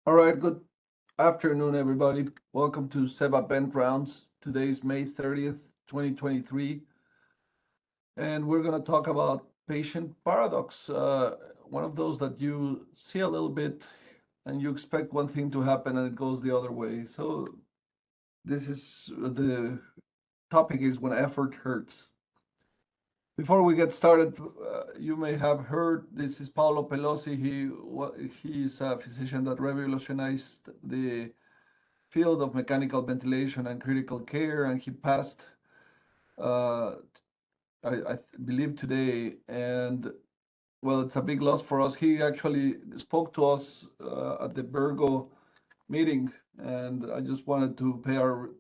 All right, good afternoon, everybody. Welcome to SEVA VentRounds. Today is May 30th, 2023, and we're going to talk about patient paradox, one of those that you see a little bit and you expect one thing to happen and it goes the other way. So this is the topic is when effort hurts. Before we get started, you may have heard this is Paolo Pelosi. He's a physician that revolutionized the field of mechanical ventilation and critical care, and he passed, uh, I believe today. And well, it's a big loss for us. He actually spoke to us at the Virgo meeting, and I just wanted to pay our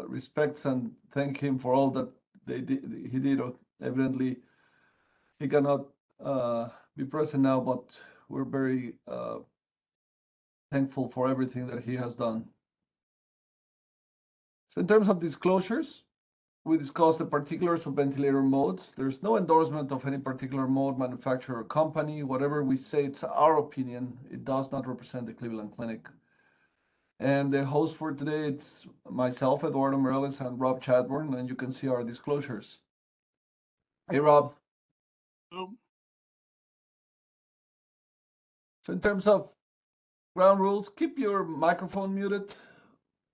respects and thank him for all that he did. Evidently, he cannot be present now, but we're very thankful for everything that he has done. So in terms of disclosures, we discussed the particulars of ventilator modes. There's no endorsement of any particular mode, manufacturer, or company. Whatever we say, it's our opinion. It does not represent the Cleveland Clinic. And the host for today, it's myself, Eduardo Mireles, and Rob Chatburn, and you can see our disclosures. Hey, Rob. Hello. So in terms of ground rules, keep your microphone muted.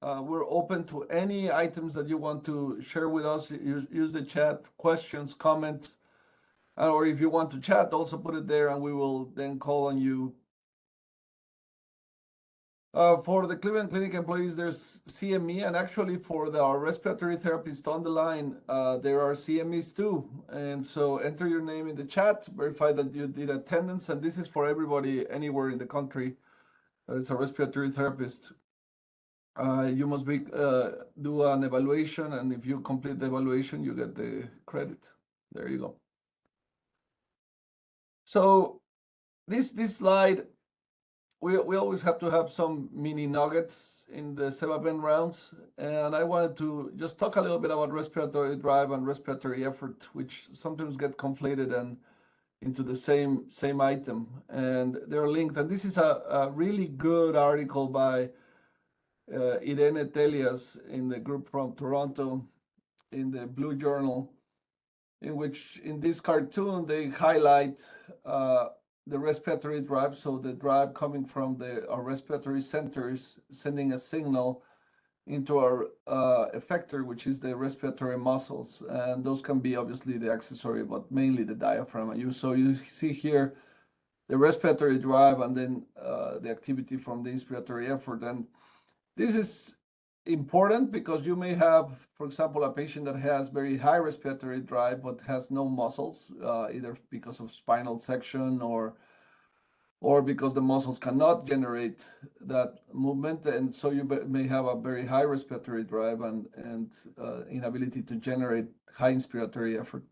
We're open to any items that you want to share with us. Use the chat, questions, comments, or if you want to chat, also put it there and we will then call on you. For the Cleveland Clinic employees, there's CME, and actually for our respiratory therapist on the line, there are CMEs too. And so enter your name in the chat, verify that you did attendance, and this is for everybody anywhere in the country that is a respiratory therapist. You must do an evaluation, and if you complete the evaluation, you get the credit. There you go. So this slide, we always have to have some mini nuggets in the SEVA VentRounds, and I wanted to just talk a little bit about respiratory drive and respiratory effort, which sometimes get conflated and into the same item, and they're linked. And this is a really good article by Irene Telias in the group from Toronto in the Blue Journal, in which in this cartoon they highlight the respiratory drive. So the drive coming from our respiratory centers sending a signal into our effector, which is the respiratory muscles. And those can be obviously the accessory, but mainly the diaphragm. And so you see here the respiratory drive and then the activity from the inspiratory effort. And this is important because you may have, for example, a patient that has very high respiratory drive but has no muscles, either because of spinal section or because the muscles cannot generate that movement, and so you may have a very high respiratory drive and inability to generate high inspiratory effort.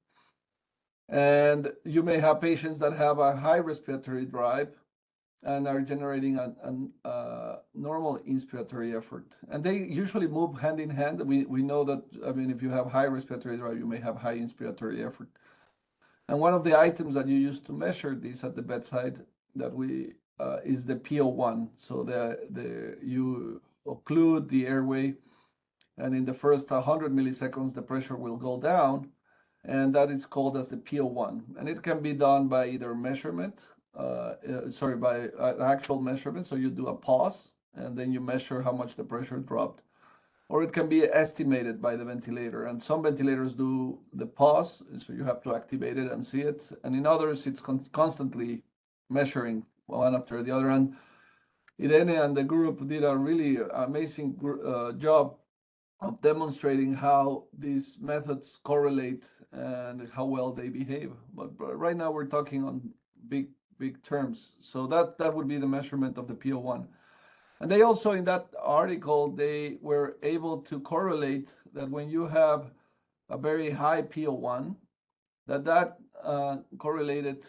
And you may have patients that have a high respiratory drive and are generating a normal inspiratory effort. And they usually move hand in hand. We know that, I mean, if you have high respiratory drive, you may have high inspiratory effort. And one of the items that you use to measure this at the bedside that we is the PO1. So you occlude the airway, and in the first 100 milliseconds, the pressure will go down, and that is called as the PO1. And it can be done by either measurement, by an actual measurement. So you do a pause, and then you measure how much the pressure dropped. Or it can be estimated by the ventilator. And some ventilators do the pause, so you have to activate it and see it. And in others, it's constantly measuring one after the other. And Irene and the group did a really amazing job of demonstrating how these methods correlate and how well they behave. But right now we're talking on big terms. So that would be the measurement of the PO1. And they also, in that article, they were able to correlate that when you have a very high PO1, that correlated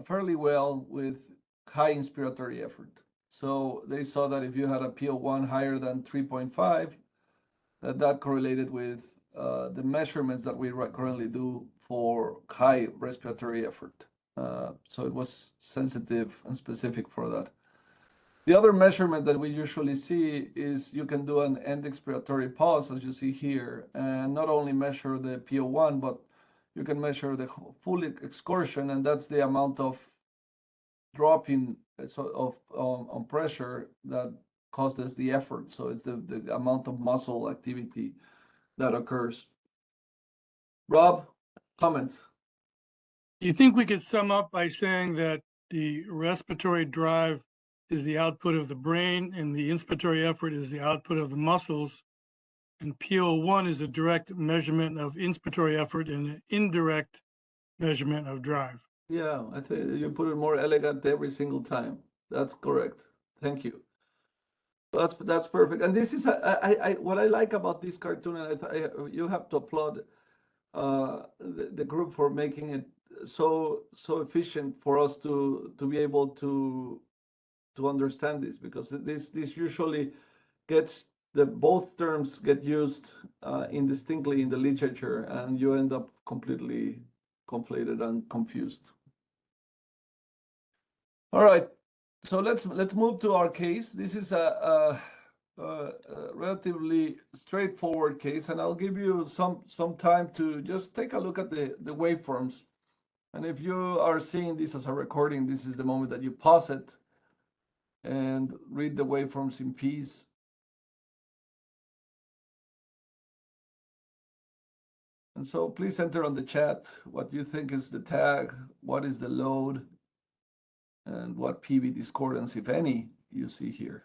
fairly well with high inspiratory effort. So they saw that if you had a PO1 higher than 3.5, that correlated with the measurements that we currently do for high respiratory effort. So it was sensitive and specific for that. The other measurement that we usually see is you can do an end expiratory pause, as you see here, and not only measure the PO1, but you can measure the full excursion, and that's the amount of drop in on pressure that causes the effort. So it's the amount of muscle activity that occurs. Rob, comments? You think we could sum up by saying that the respiratory drive is the output of the brain and the inspiratory effort is the output of the muscles, and PO1 is a direct measurement of inspiratory effort and an indirect measurement of drive? Yeah, I think you put it more elegant every single time. That's correct. Thank you. That's perfect. And this is what I like about this cartoon, and you have to applaud the group for making it so efficient for us to be able to understand this, because this usually gets both terms get used indistinctly in the literature, and you end up completely conflated and confused. All right, so let's move to our case. This is a relatively straightforward case, and I'll give you some time to just take a look at the waveforms. And if you are seeing this as a recording, this is the moment that you pause it and read the waveforms in peace. And so please enter on the chat what you think is the tag, what is the load, and what PV discordance, if any, you see here.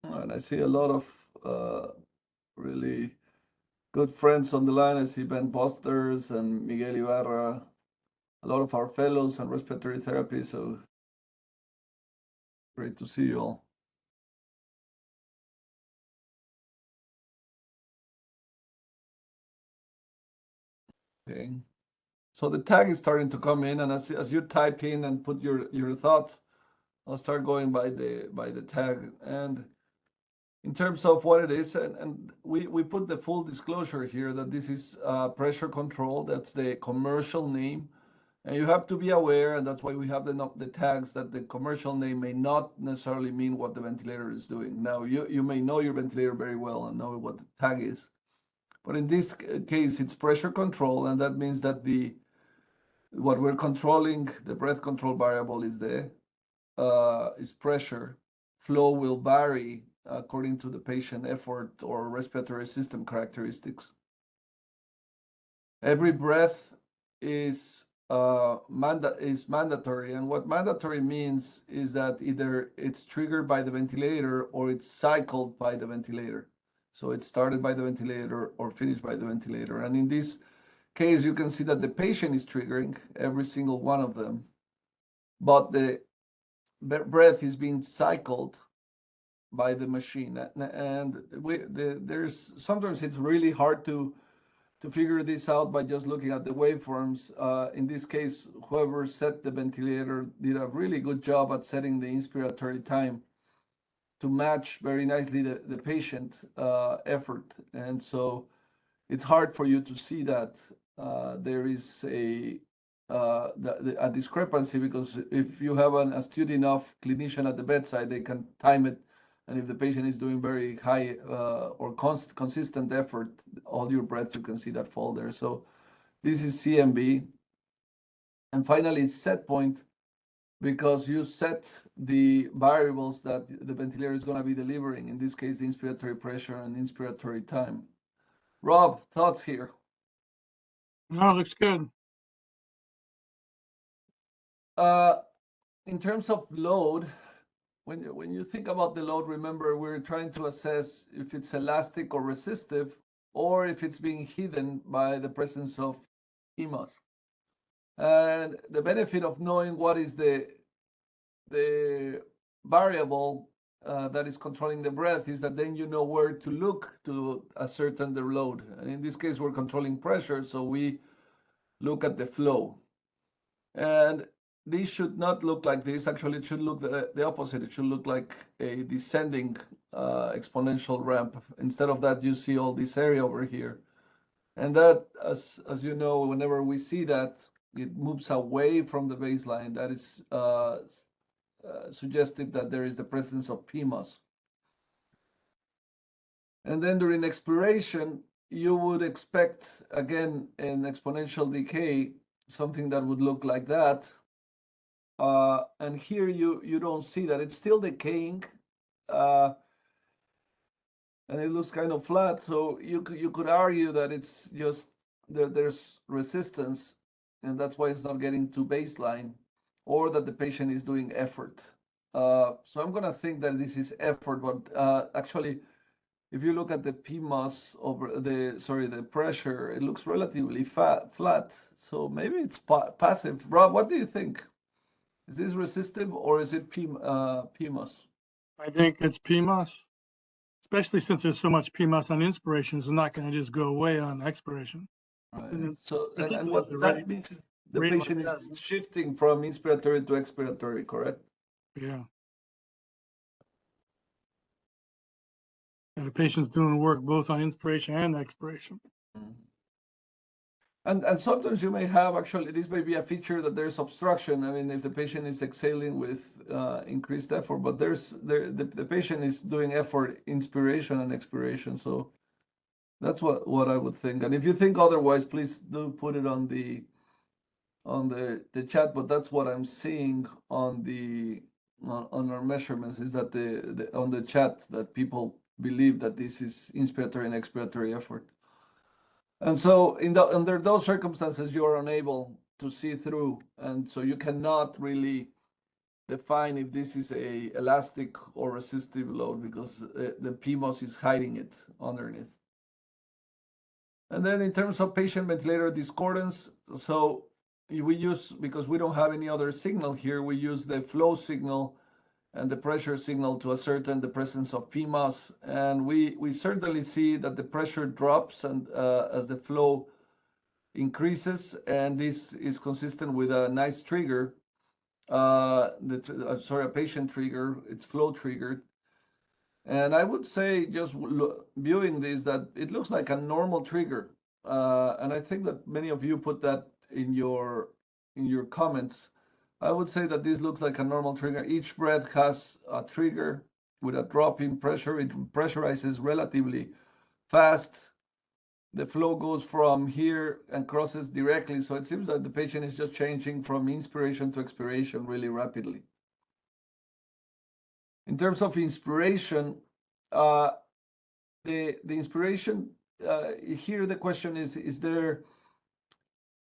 And I see a lot of really good friends on the line. I see Ben Bosters and Miguel Ibarra, a lot of our fellows on respiratory therapy. So great to see you all. Okay. So the tag is starting to come in, and as you type in and put your thoughts, I'll start going by the tag. And in terms of what it is, and we put the full disclosure here that this is pressure control. That's the commercial name. And you have to be aware, and that's why we have the tags, that the commercial name may not necessarily mean what the ventilator is doing. Now, you may know your ventilator very well and know what the tag is. But in this case, it's pressure control, and that means that what we're controlling, the breath control variable is pressure. Flow will vary according to the patient effort or respiratory system characteristics. Every breath is mandatory, and what mandatory means is that either it's triggered by the ventilator or it's cycled by the ventilator. So it started by the ventilator or finished by the ventilator. And in this case, you can see that the patient is triggering every single one of them, but the breath is being cycled by the machine. And there's sometimes it's really hard to figure this out by just looking at the waveforms. In this case, whoever set the ventilator did a really good job at setting the inspiratory time to match very nicely the patient effort. And so it's hard for you to see that there is a discrepancy, because if you have an astute enough clinician at the bedside, they can time it. And if the patient is doing very high or consistent effort, all your breath, you can see that fall there. So this is CMB. And finally, it's set point, because you set the variables that the ventilator is going to be delivering, in this case, the inspiratory pressure and inspiratory time. Rob, thoughts here? No, looks good. In terms of load, when you think about the load, remember, we're trying to assess if it's elastic or resistive, or if it's being hidden by the presence of EMAs. And the benefit of knowing what is the variable that is controlling the breath is that then you know where to look to ascertain the load. And in this case, we're controlling pressure, so we look at the flow. And this should not look like this. Actually, it should look the opposite. It should look like a descending exponential ramp. Instead of that, you see all this area over here. And that, as you know, whenever we see that, it moves away from the baseline, that is suggestive that there is the presence of PMOS. And then during expiration, you would expect, again, an exponential decay, something that would look like that. And here you don't see that. It's still decaying, and it looks kind of flat. So you could argue that it's just there's resistance, and that's why it's not getting to baseline, or that the patient is doing effort. So I'm gonna think that this is effort, but actually, if you look at the PMOS over the pressure, it looks relatively flat. So maybe it's passive. Rob, what do you think? Is this resistive or is it PMOS? I think it's PMOS, especially since there's so much PMOS on inspiration. It's not going to just go away on expiration. Right. And then So, and particularly what the that means is the rate like patient that. is shifting from inspiratory to expiratory, correct? Yeah. And the patient's doing work both on inspiration and expiration. And sometimes you may have, actually, this may be a feature that there's obstruction. I mean, if the patient is exhaling with increased effort, but the patient is doing effort, inspiration and expiration. So that's what I would think. And if you think otherwise, please do put it on the chat. But that's what I'm seeing on our measurements, is that on the chat that people believe that this is inspiratory and expiratory effort. And so under those circumstances, you are unable to see through, and so you cannot really define if this is a elastic or resistive load, because the PMOS is hiding it underneath. And then in terms of patient ventilator discordance, so we use, because we don't have any other signal here, we use the flow signal and the pressure signal to ascertain the presence of PMOS. And we certainly see that the pressure drops and as the flow increases, and this is consistent with a nice trigger. A patient trigger, it's flow triggered. And I would say, just viewing this, that it looks like a normal trigger. And I think that many of you put that in your comments. I would say that this looks like a normal trigger. Each breath has a trigger with a drop in pressure. It pressurizes relatively fast. The flow goes from here and crosses directly. So it seems that the patient is just changing from inspiration to expiration really rapidly. In terms of inspiration, the inspiration, here the question is there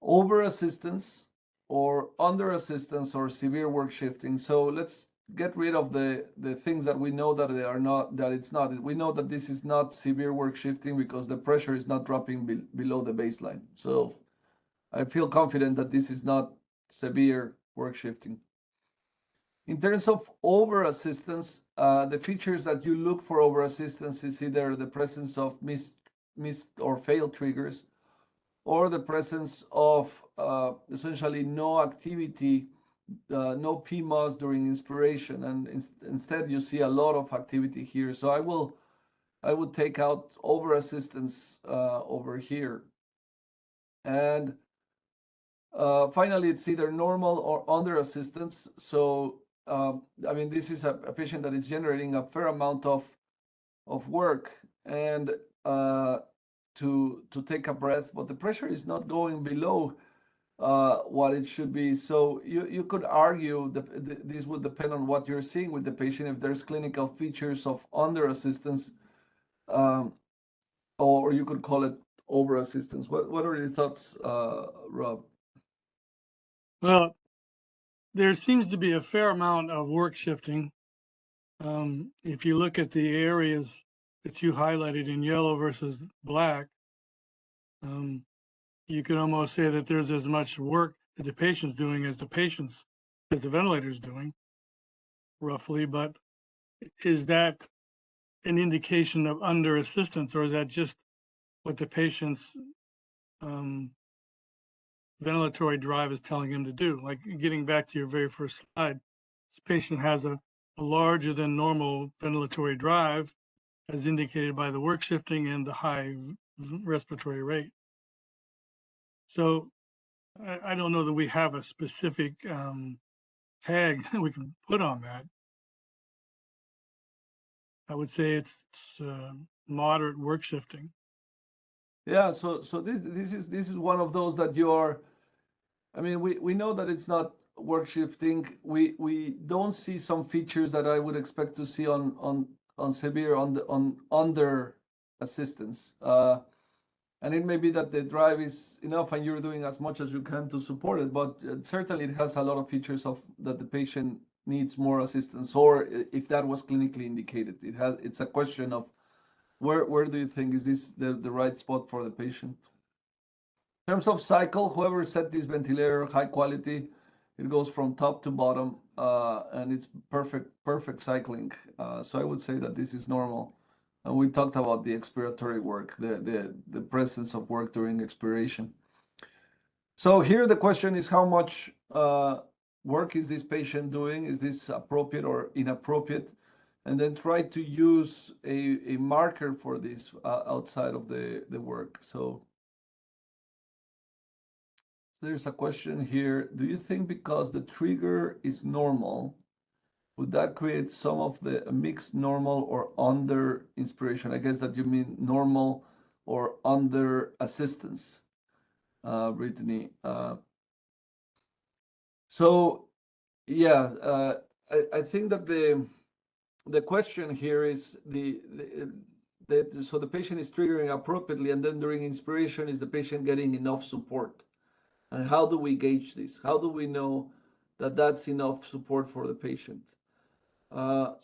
over assistance or under assistance or severe work shifting? So let's get rid of the things that we know that they are not, that it's not. We know that this is not severe work shifting because the pressure is not dropping below the baseline. So I feel confident that this is not severe work shifting. In terms of over assistance, the features that you look for over assistance is either the presence of missed or failed triggers, or the presence of essentially no activity, no PMOS during inspiration, and instead you see a lot of activity here. So I would take out over assistance over here. And finally, it's either normal or under assistance. So I mean, this is a patient that is generating a fair amount of work and to take a breath, but the pressure is not going below what it should be. So you could argue that this would depend on what you're seeing with the patient, if there's clinical features of under assistance, or you could call it over assistance. What are your thoughts, Rob? Well, there seems to be a fair amount of work shifting. If you look at the areas that you highlighted in yellow versus black, you could almost say that there's as much work that the patient's doing as the ventilator's doing, roughly. But is that an indication of under assistance, or is that just what the patient's ventilatory drive is telling him to do? Like, getting back to your very first slide, this patient has a larger than normal ventilatory drive, as indicated by the work shifting and the high respiratory rate. So I don't know that we have a specific tag that we can put on that. I would say it's moderate work shifting. Yeah, so this is one of those that you are. I mean, we know that it's not work shifting. We don't see some features that I would expect to see on severe on under assistance. And it may be that the drive is enough and you're doing as much as you can to support it, but certainly it has a lot of features of that the patient needs more assistance, or if that was clinically indicated. It's a question of where do you think is this the right spot for the patient? In terms of cycle, whoever set this ventilator high quality, it goes from top to bottom, and it's perfect cycling. So I would say that this is normal. And we talked about the expiratory work, the presence of work during expiration. So here the question is how much work is this patient doing? Is this appropriate or inappropriate? And then try to use a marker for this outside of the work. So there's a question here. Do you think because the trigger is normal, would that create some of the mixed normal or under inspiration? I guess that you mean normal or under assistance, Brittany. So yeah, I think that the question here is so the patient is triggering appropriately, and then during inspiration, is the patient getting enough support? And how do we gauge this? How do we know that that's enough support for the patient? There's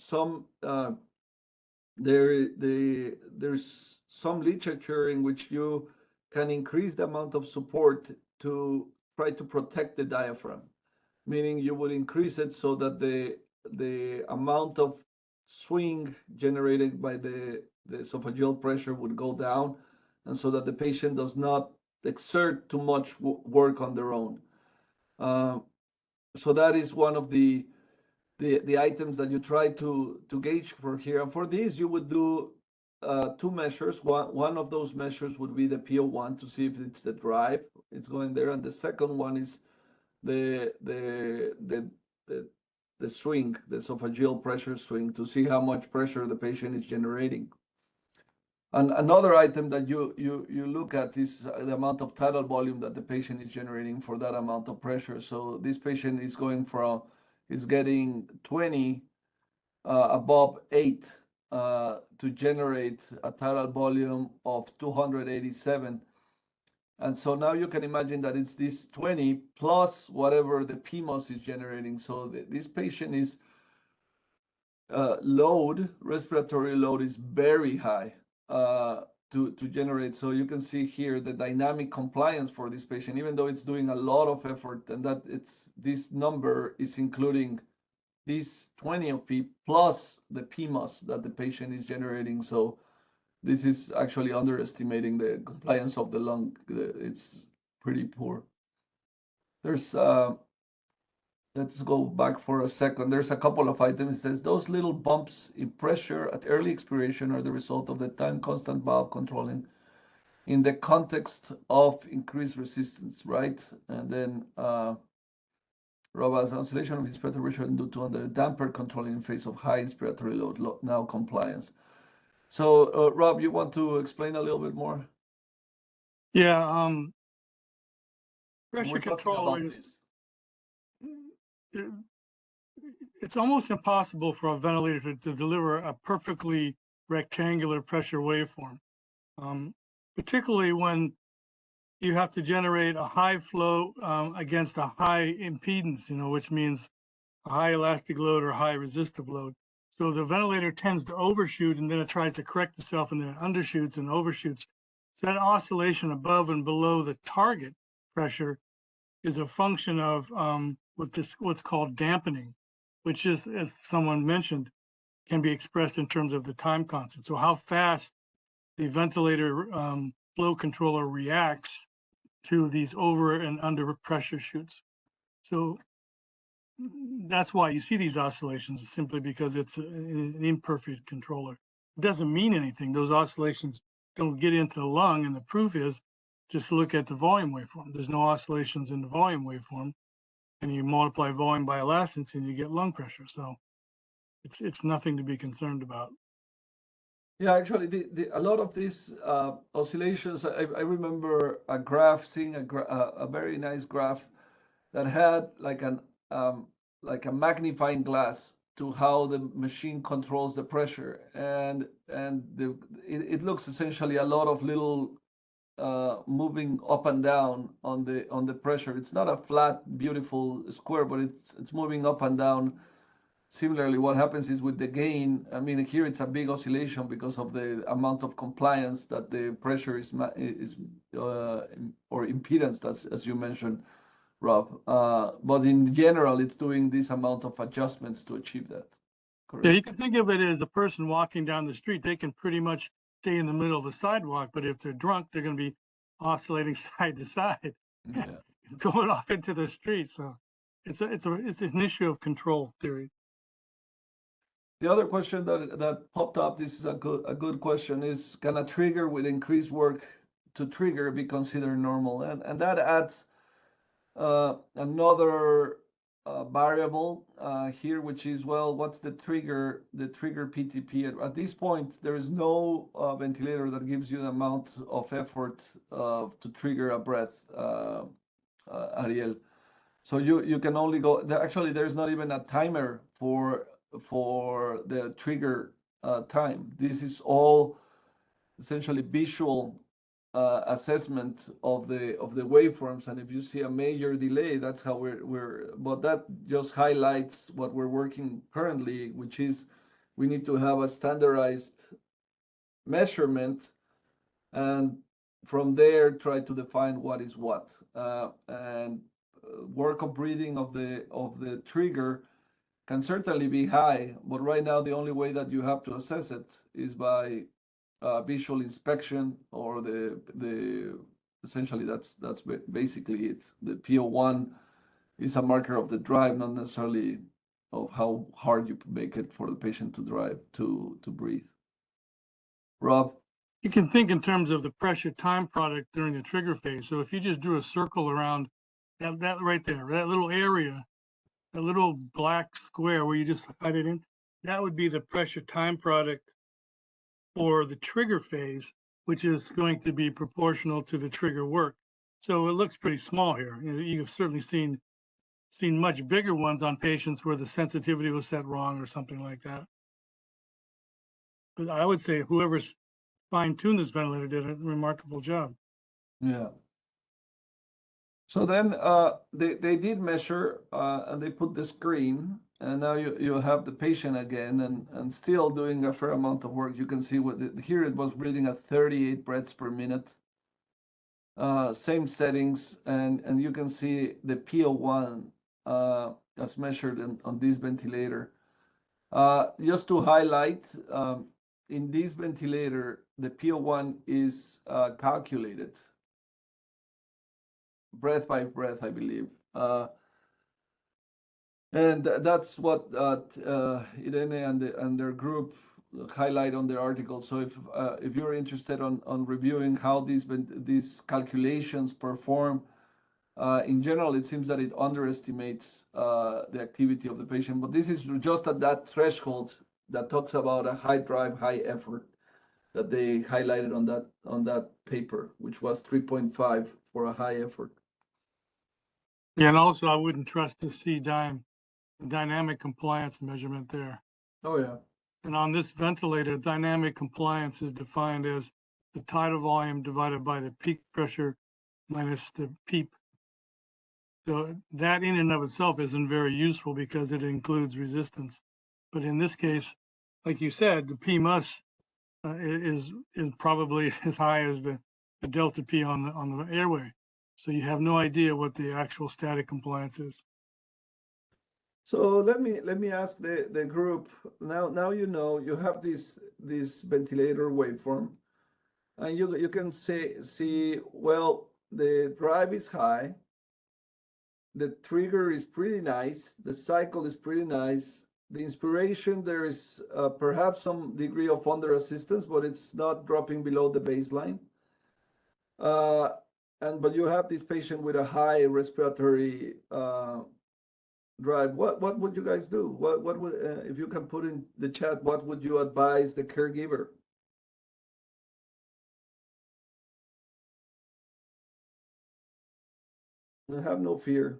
some literature in which you can increase the amount of support to try to protect the diaphragm, meaning you would increase it so that the amount of swing generated by the esophageal pressure would go down, and so that the patient does not exert too much work on their own. So that is one of the items that you try to gauge for here. And for this, you would do two measures. One of those measures would be the PO1 to see if it's the drive, it's going there, and the second one is the swing, the esophageal pressure swing, to see how much pressure the patient is generating. And another item that you look at is the amount of tidal volume that the patient is generating for that amount of pressure. So this patient is getting 20 above 8 to generate a tidal volume of 287. And so now you can imagine that it's this 20 plus whatever the PMOS is generating. So this patient is respiratory load is very high to generate. So you can see here the dynamic compliance for this patient, even though it's doing a lot of effort, and that this number is including this 20 of P plus the PMOS that the patient is generating. So this is actually underestimating the compliance of the lung. It's pretty poor. There's let's go back for a second. There's a couple of items. It says those little bumps in pressure at early expiration are the result of the time constant valve controlling in the context of increased resistance, right? And then robust oscillation of inspiratory pressure due to under damper controlling in face of high inspiratory load, now compliance. So Rob, you want to explain a little bit more? Yeah, pressure control is, it's almost impossible for a ventilator to deliver a perfectly rectangular pressure waveform, particularly when you have to generate a high flow against a high impedance, which means a high elastic load or high resistive load. So the ventilator tends to overshoot, and then it tries to correct itself, and then it undershoots and overshoots. So that oscillation above and below the target pressure is a function of what's called dampening, which is, as someone mentioned, can be expressed in terms of the time constant. So how fast the ventilator flow controller reacts to these over and under pressure shoots. So that's why you see these oscillations, simply because it's an imperfect controller. It doesn't mean anything. Those oscillations don't get into the lung, and the proof is just look at the volume waveform. There's no oscillations in the volume waveform, and you multiply volume by elastance and you get lung pressure. So it's nothing to be concerned about. Yeah, actually, a lot of these oscillations, I remember a graph, seeing a very nice graph that had like a magnifying glass to how the machine controls the pressure, and it looks essentially a lot of little moving up and down on the pressure. It's not a flat, beautiful square, but it's moving up and down. Similarly, what happens is with the gain, I mean, here it's a big oscillation because of the amount of compliance that the pressure is or impedance, as you mentioned, Rob. But in general, it's doing this amount of adjustments to achieve that. Correct. Yeah, you can think of it as a person walking down the street. They can pretty much stay in the middle of the sidewalk, but if they're drunk, they're going to be oscillating side to side, Yeah. going off into the street. So it's an issue of control theory. The other question that popped up, this is a good question, is can a trigger with increased work to trigger be considered normal? And that adds another variable here, which is, well, what's the trigger PTP? At this point, there is no ventilator that gives you the amount of effort to trigger a breath, Ariel. So you can only go, actually, there's not even a timer for the trigger time. This is all essentially visual assessment of the waveforms, and if you see a major delay, that's how but that just highlights what we're working currently, which is we need to have a standardized measurement, and from there try to define what is what, and work of breathing of the trigger can certainly be high, but right now the only way that you have to assess it is by visual inspection, or the essentially that's basically it. The PO1 is a marker of the drive, not necessarily of how hard you make it for the patient to drive to breathe. Rob? You can think in terms of the pressure time product during the trigger phase. So if you just drew a circle around that right there, that little area, that little black square where you just cut it in, that would be the pressure time product for the trigger phase, which is going to be proportional to the trigger work. So it looks pretty small here. You've certainly seen much bigger ones on patients where the sensitivity was set wrong or something like that. But I would say whoever's fine-tuned this ventilator did a remarkable job. Yeah. So then they did measure, and they put the screen, and now you have the patient again, and still doing a fair amount of work. You can see here it was breathing at 38 breaths per minute. Same settings, and you can see the PO1 as measured on this ventilator. Just to highlight, in this ventilator, the PO1 is calculated breath by breath, I believe. And that's what Irene and their group highlight on their article. So if you're interested on reviewing how these calculations perform, in general, it seems that it underestimates the activity of the patient. But this is just at that threshold that talks about a high drive, high effort that they highlighted on that paper, which was 3.5 for a high effort. Yeah, and also I wouldn't trust the dynamic compliance measurement there. Oh yeah. And on this ventilator, dynamic compliance is defined as the tidal volume divided by the peak pressure minus the PEEP. So that in and of itself isn't very useful because it includes resistance. But in this case, like you said, the PMUS is probably as high as the delta P on the airway. So you have no idea what the actual static compliance is. So let me ask the group now. You have this ventilator waveform, and you can see, well, the drive is high, the trigger is pretty nice, the cycle is pretty nice, the inspiration, there is perhaps some degree of under assistance, but it's not dropping below the baseline. but you have this patient with a high respiratory drive. What would you guys do? What would if you can put in the chat, what would you advise the caregiver? Have no fear.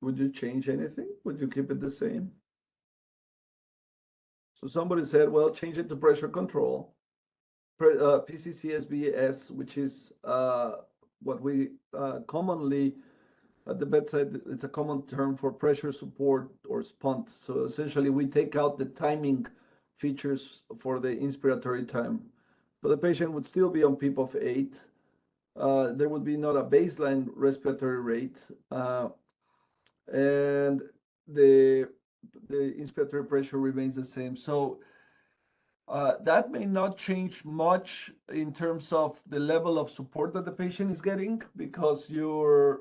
Would you change anything? Would you keep it the same? So somebody said, well, change it to pressure control. PCCSBS, which is what we commonly at the bedside, it's a common term for pressure support or SPUNT. So essentially, we take out the timing features for the inspiratory time. So the patient would still be on PEEP of 8. There would be not a baseline respiratory rate, and the inspiratory pressure remains the same. So that may not change much in terms of the level of support that the patient is getting, because the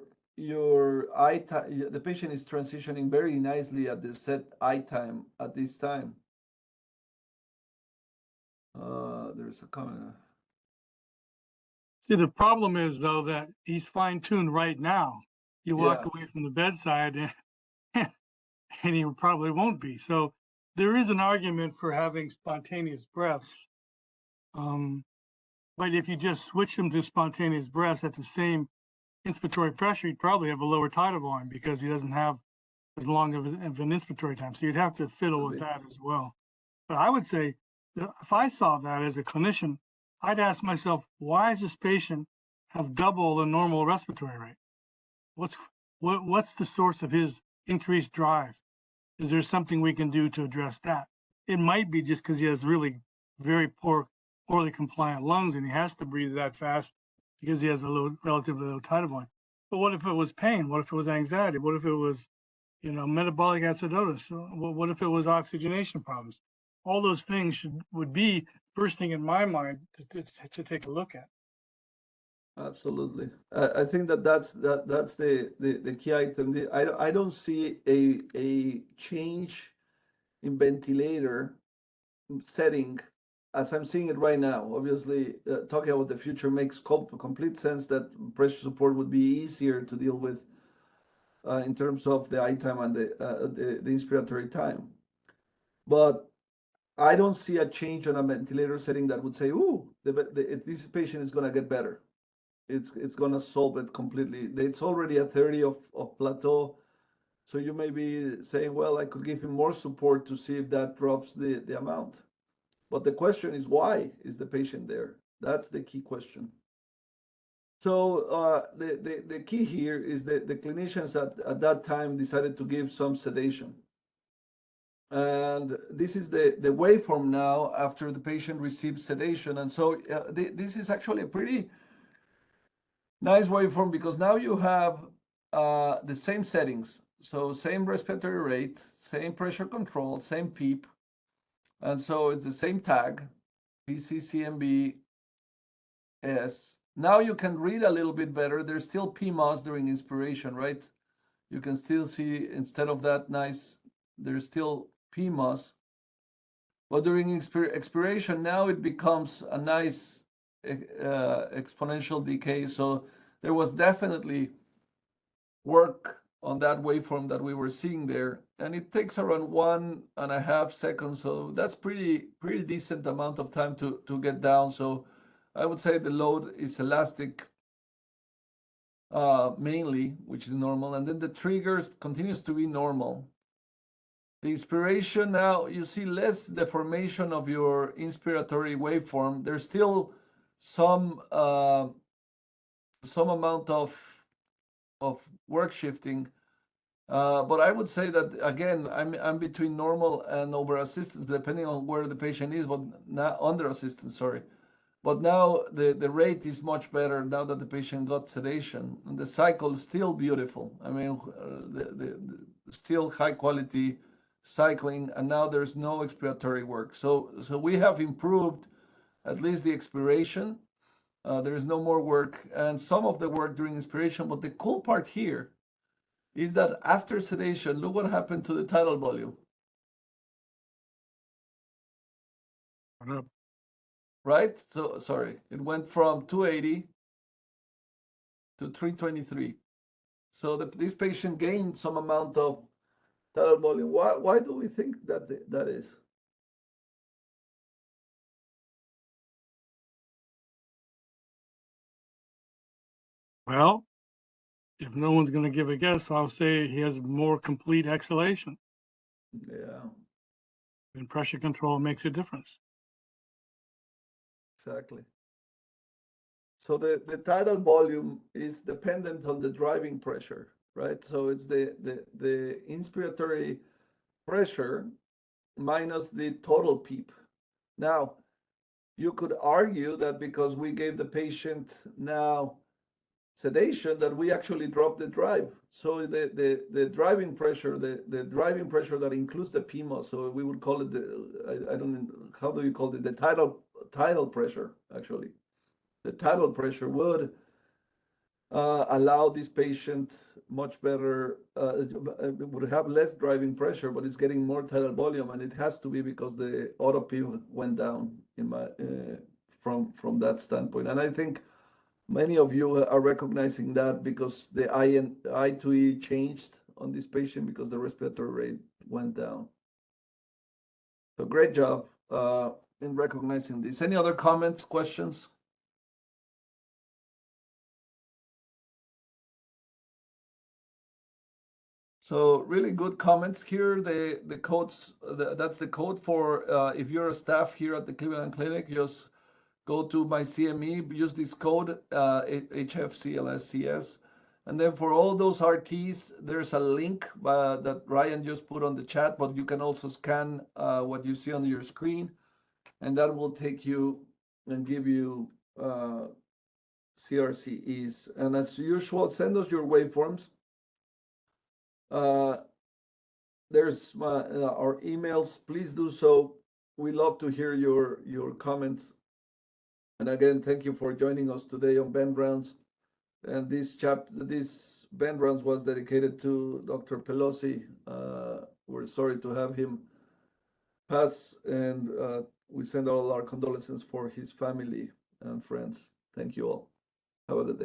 patient is transitioning very nicely at the set eye time at this time. There's a comment. See, the problem is though that he's fine-tuned right now. You walk Yeah. away from the bedside and he probably won't be. So there is an argument for having spontaneous breaths. But if you just switch him to spontaneous breaths at the same inspiratory pressure, he'd probably have a lower tidal volume because he doesn't have as long of an inspiratory time. So you'd have to fiddle with that as well. But I would say that if I saw that as a clinician, I'd ask myself, why does this patient have double the normal respiratory rate? What's the source of his increased drive? Is there something we can do to address that? It might be just because he has really very poorly compliant lungs and he has to breathe that fast because he has a relatively low tidal volume. But what if it was pain? What if it was anxiety? What if it was, metabolic acidosis? What if it was oxygenation problems? All those things would be first thing in my mind to take a look at. Absolutely. I think that's the key item. I don't see a change in ventilator setting as I'm seeing it right now. Obviously, talking about the future makes complete sense that pressure support would be easier to deal with in terms of the eye time and the inspiratory time. But I don't see a change on a ventilator setting that would say, "Ooh, this patient is going to get better. It's going to solve it completely." It's already at 30 of plateau. So you may be saying, well, I could give him more support to see if that drops the amount. But the question is, why is the patient there? That's the key question. So the key here is that the clinicians at that time decided to give some sedation. And this is the waveform now after the patient receives sedation. And so this is actually a pretty nice waveform, because now you have the same settings. So same respiratory rate, same pressure control, same PEEP. And so it's the same tag, PCCMB S. Now you can read a little bit better. There's still PMOS during inspiration, right? You can still see, instead of that nice, there's still PMOS. But during expiration, now it becomes a nice exponential decay. So there was definitely work on that waveform that we were seeing there, and it takes around 1.5 seconds. So that's pretty decent amount of time to get down. So I would say the load is elastic mainly, which is normal, and then the triggers continues to be normal. The inspiration, now you see less deformation of your inspiratory waveform. There's still some amount of work shifting, but I would say that again, I'm between normal and over assistance, depending on where the patient is, but not under assistance, sorry. But now the rate is much better now that the patient got sedation, and the cycle is still beautiful. I mean, the still high quality cycling, and now there's no expiratory work. So we have improved at least the expiration, There is no more work, and some of the work during inspiration. But the cool part here is that after sedation, look what happened to the tidal volume. Right? So, sorry, it went from 280 to 323. So this patient gained some amount of tidal volume. Why do we think that that is? Well, if no one's going to give a guess, I'll say he has more complete exhalation. Yeah, And pressure control makes a difference. exactly. So the tidal volume is dependent on the driving pressure, right? So it's the inspiratory pressure minus the total PEEP. Now, you could argue that because we gave the patient now sedation, that we actually dropped the drive. So the driving pressure, the driving pressure that includes the PMO, so we would call it I don't know, how do you call it? The tidal pressure, actually. The tidal pressure would allow this patient much better, would have less driving pressure, but it's getting more tidal volume, and it has to be because the auto P went down in my from that standpoint. And I think many of you are recognizing that because the I2E changed on this patient because the respiratory rate went down. So great job in recognizing this. Any other comments, questions? So really good comments here. The codes, that's the code for if you're a staff here at the Cleveland Clinic, just go to my CME, use this code HFCLSCS. And then for all those RTs, there's a link that Ryan just put on the chat, but you can also scan what you see on your screen, and that will take you and give you CRCEs. And as usual, send us your waveforms. There's our emails. Please do so. We love to hear your comments. And again, thank you for joining us today on VentRounds. And this VentRounds was dedicated to Dr. Pelosi. We're sorry to have him pass, and we send all our condolences for his family and friends. Thank you all. Have a good day.